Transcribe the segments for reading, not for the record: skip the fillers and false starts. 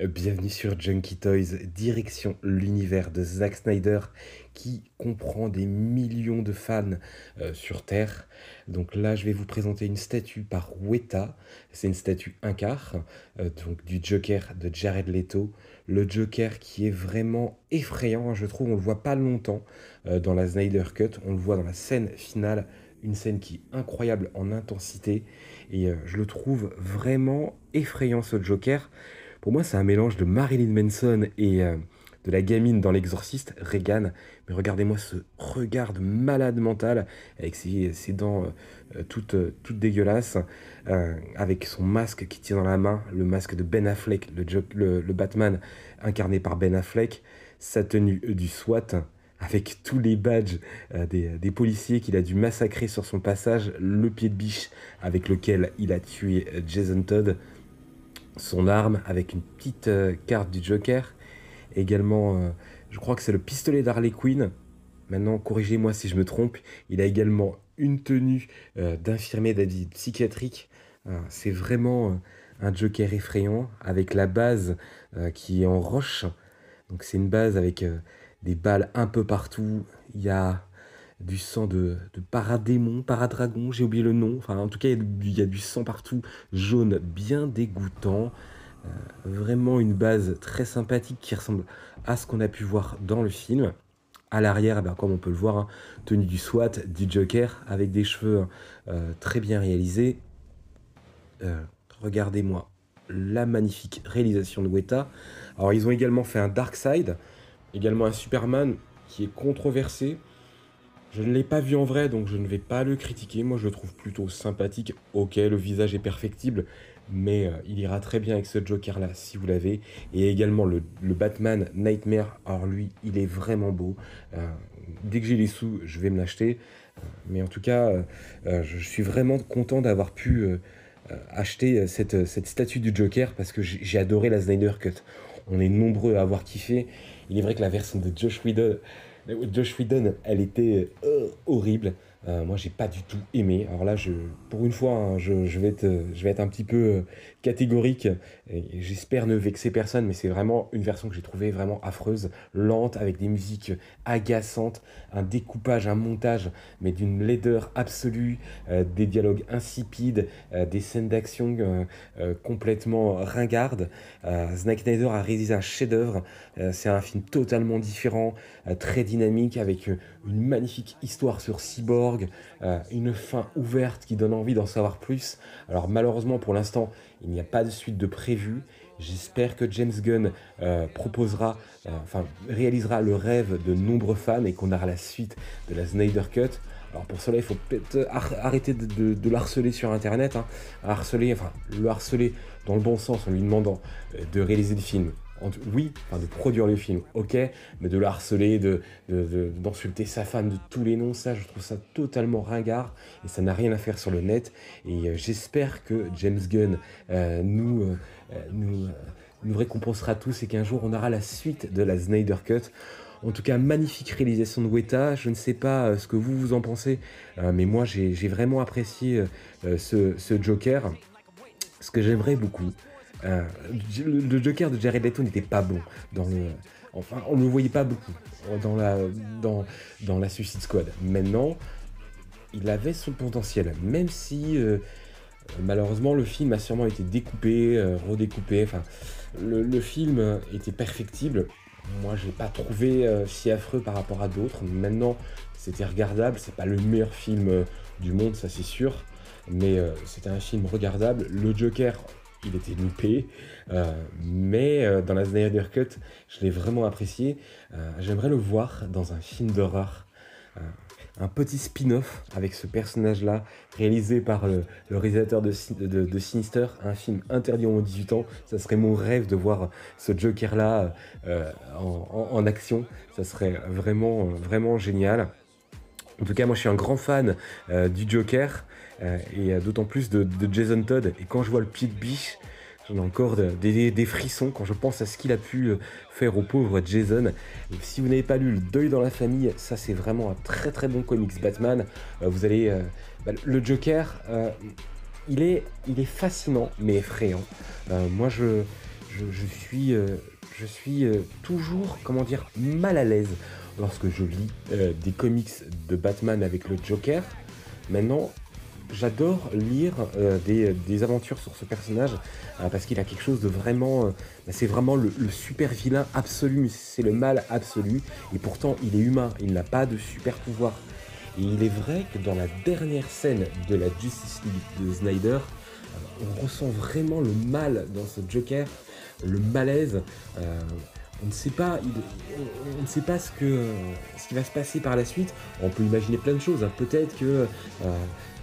Bienvenue sur Junkie Toys, direction l'univers de Zack Snyder qui comprend des millions de fans sur Terre. Donc là, je vais vous présenter une statue par Weta. C'est une statue 1/4 donc du Joker de Jared Leto. Le Joker qui est vraiment effrayant, hein, je trouve. On le voit pas longtemps dans la Snyder Cut. On le voit dans la scène finale. Une scène qui est incroyable en intensité. Et je le trouve vraiment effrayant, ce Joker. Pour moi, c'est un mélange de Marilyn Manson et de la gamine dans L'Exorciste, Regan. Mais regardez-moi ce regard de malade mental, avec ses dents toutes dégueulasses, avec son masque qui tient dans la main, le masque de Ben Affleck, le Batman incarné par Ben Affleck, sa tenue du SWAT, avec tous les badges des policiers qu'il a dû massacrer sur son passage, le pied de biche avec lequel il a tué Jason Todd, son arme avec une petite carte du Joker. Également, je crois que c'est le pistolet d'Harley Quinn. Maintenant, corrigez-moi si je me trompe. Il a également une tenue d'infirmier d'avis psychiatrique. C'est vraiment un Joker effrayant avec la base qui est en roche. Donc c'est une base avec des balles un peu partout. Il y a du sang de paradémon, paradragon, j'ai oublié le nom. Enfin, en tout cas, il y a du sang partout, jaune, bien dégoûtant. Vraiment une base très sympathique qui ressemble à ce qu'on a pu voir dans le film. À l'arrière, comme on peut le voir, hein, tenue du SWAT, du Joker, avec des cheveux très bien réalisés. Regardez-moi la magnifique réalisation de Weta. Alors, ils ont également fait un Darkseid, également un Superman qui est controversé. Je ne l'ai pas vu en vrai, donc je ne vais pas le critiquer. Moi, je le trouve plutôt sympathique. Ok, le visage est perfectible, mais il ira très bien avec ce Joker-là, si vous l'avez. Et également le Batman Nightmare. Alors lui, il est vraiment beau. Dès que j'ai les sous, je vais me l'acheter. Mais en tout cas, je suis vraiment content d'avoir pu acheter cette statue du Joker parce que j'ai adoré la Snyder Cut. On est nombreux à avoir kiffé. Il est vrai que la version de Josh Whedon, elle était horrible. Moi, j'ai pas du tout aimé. Alors là, pour une fois, hein, je vais être un petit peu catégorique. Et j'espère ne vexer personne, mais c'est vraiment une version que j'ai trouvée vraiment affreuse, lente, avec des musiques agaçantes, un découpage, un montage, mais d'une laideur absolue, des dialogues insipides, des scènes d'action complètement ringardes. Zack Snyder a réalisé un chef-d'œuvre. C'est un film totalement différent, très dynamique, avec une magnifique histoire sur Cyborg, une fin ouverte qui donne envie d'en savoir plus. Alors malheureusement pour l'instant, il n'y a pas de suite de prévu. J'espère que James Gunn réalisera le rêve de nombreux fans et qu'on aura la suite de la Snyder Cut. Alors pour cela, il faut peut-être arrêter de le harceler sur Internet, hein. Le harceler dans le bon sens en lui demandant de réaliser le film. Oui, de produire le film, ok, mais de le harceler, d'insulter sa femme de tous les noms, ça, je trouve ça totalement ringard et ça n'a rien à faire sur le net. Et j'espère que James Gunn nous récompensera tous et qu'un jour on aura la suite de la Snyder Cut. En tout cas, magnifique réalisation de Weta. Je ne sais pas ce que vous en pensez, mais moi j'ai vraiment apprécié ce Joker. Ce que j'aimerais beaucoup, euh, le Joker de Jared Leto n'était pas bon enfin, on ne le voyait pas beaucoup dans dans la Suicide Squad. Maintenant, il avait son potentiel, même si malheureusement le film a sûrement été découpé, redécoupé. Enfin, le film était perfectible. Moi, je l'ai pas trouvé si affreux par rapport à d'autres. Maintenant, c'était regardable. C'est pas le meilleur film du monde, ça c'est sûr. Mais c'était un film regardable. Le Joker, il était loupé. Mais dans la Snyder Cut, je l'ai vraiment apprécié. J'aimerais le voir dans un film d'horreur. Euh, un petit spin-off avec ce personnage-là, réalisé par le réalisateur de Sinister, un film interdit aux moins de 18 ans. Ça serait mon rêve de voir ce Joker-là en action. Ça serait vraiment génial. En tout cas, moi je suis un grand fan du Joker et d'autant plus de Jason Todd. Et quand je vois le pied de biche, j'en ai encore des frissons quand je pense à ce qu'il a pu faire au pauvre Jason. Et si vous n'avez pas lu Le Deuil dans la famille, ça c'est vraiment un très très bon comics Batman. Vous allez... le Joker, il est fascinant mais effrayant. Moi je suis toujours, comment dire, mal à l'aise lorsque je lis des comics de Batman avec le Joker. Maintenant, j'adore lire des aventures sur ce personnage parce qu'il a quelque chose de vraiment... c'est vraiment le super vilain absolu, c'est le mal absolu. Et pourtant, il est humain, il n'a pas de super pouvoir. Et il est vrai que dans la dernière scène de la Justice League de Snyder, on ressent vraiment le mal dans ce Joker, le malaise. On ne sait pas, on ne sait pas ce qui va se passer par la suite. On peut imaginer plein de choses, hein. Peut-être que,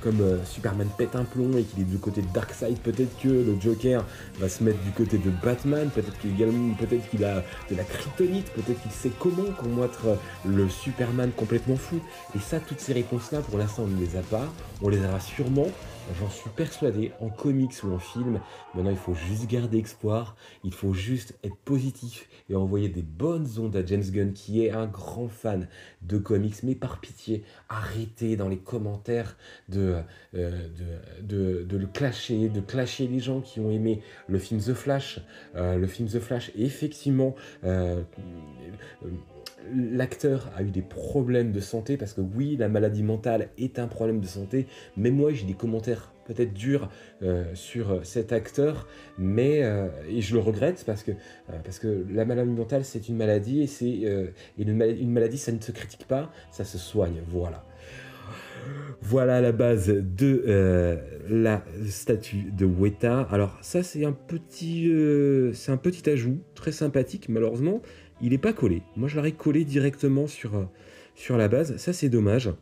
comme Superman pète un plomb et qu'il est du côté de Darkseid, peut-être que le Joker va se mettre du côté de Batman, peut-être qu'il a de la kryptonite, peut-être qu'il sait comment combattre le Superman complètement fou. Et ça, toutes ces réponses-là, pour l'instant, on ne les a pas. On les aura sûrement. J'en suis persuadé, en comics ou en film. Maintenant, il faut juste garder espoir, il faut juste être positif et envoyer des bonnes ondes à James Gunn, qui est un grand fan de comics. Mais par pitié, arrêtez dans les commentaires de le clasher, de clasher les gens qui ont aimé le film The Flash. Et effectivement, l'acteur a eu des problèmes de santé, parce que oui, la maladie mentale est un problème de santé, mais moi j'ai des commentaires peut-être durs sur cet acteur, mais et je le regrette parce que la maladie mentale c'est une maladie, une maladie ça ne se critique pas, ça se soigne, voilà. Voilà la base de la statue de Weta. Alors ça c'est un petit ajout très sympathique. Malheureusement, il n'est pas collé. Moi je l'aurais collé directement sur la base. Ça c'est dommage.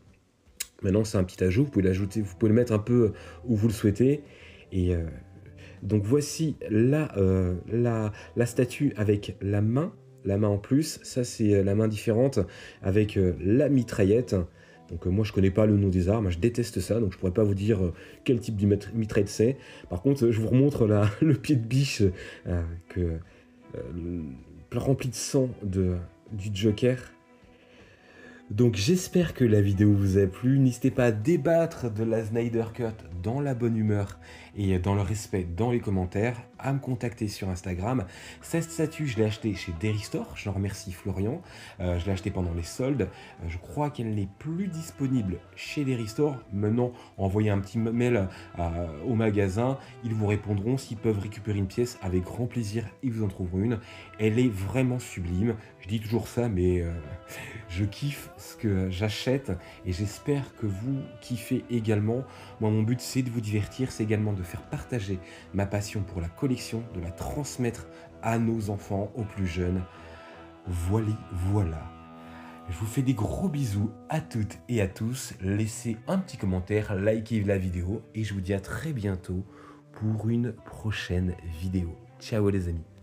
Maintenant c'est un petit ajout. Vous pouvez l'ajouter, vous pouvez le mettre un peu où vous le souhaitez. Et donc voici la statue avec la main en plus. Ça c'est la main différente avec la mitraillette. Donc moi je connais pas le nom des armes, je déteste ça, donc je pourrais pas vous dire quel type de mitraillette c'est. Par contre je vous remontre le pied de biche rempli de sang du Joker. Donc j'espère que la vidéo vous a plu, n'hésitez pas à débattre de la Snyder Cut dans la bonne humeur et dans le respect dans les commentaires, à me contacter sur Instagram. Cette statue, je l'ai achetée chez Derry Store, je remercie Florian, je l'ai achetée pendant les soldes, je crois qu'elle n'est plus disponible chez Derry Store. Maintenant, envoyez un petit mail au magasin, ils vous répondront, s'ils peuvent récupérer une pièce, avec grand plaisir, ils vous en trouveront une. Elle est vraiment sublime, je dis toujours ça, mais je kiffe ce que j'achète et j'espère que vous kiffez également. Moi, mon but, c'est de vous divertir, c'est également de faire partager ma passion pour la collection, de la transmettre à nos enfants, aux plus jeunes. Voilà. Je vous fais des gros bisous à toutes et à tous. Laissez un petit commentaire, likez la vidéo et je vous dis à très bientôt pour une prochaine vidéo. Ciao les amis.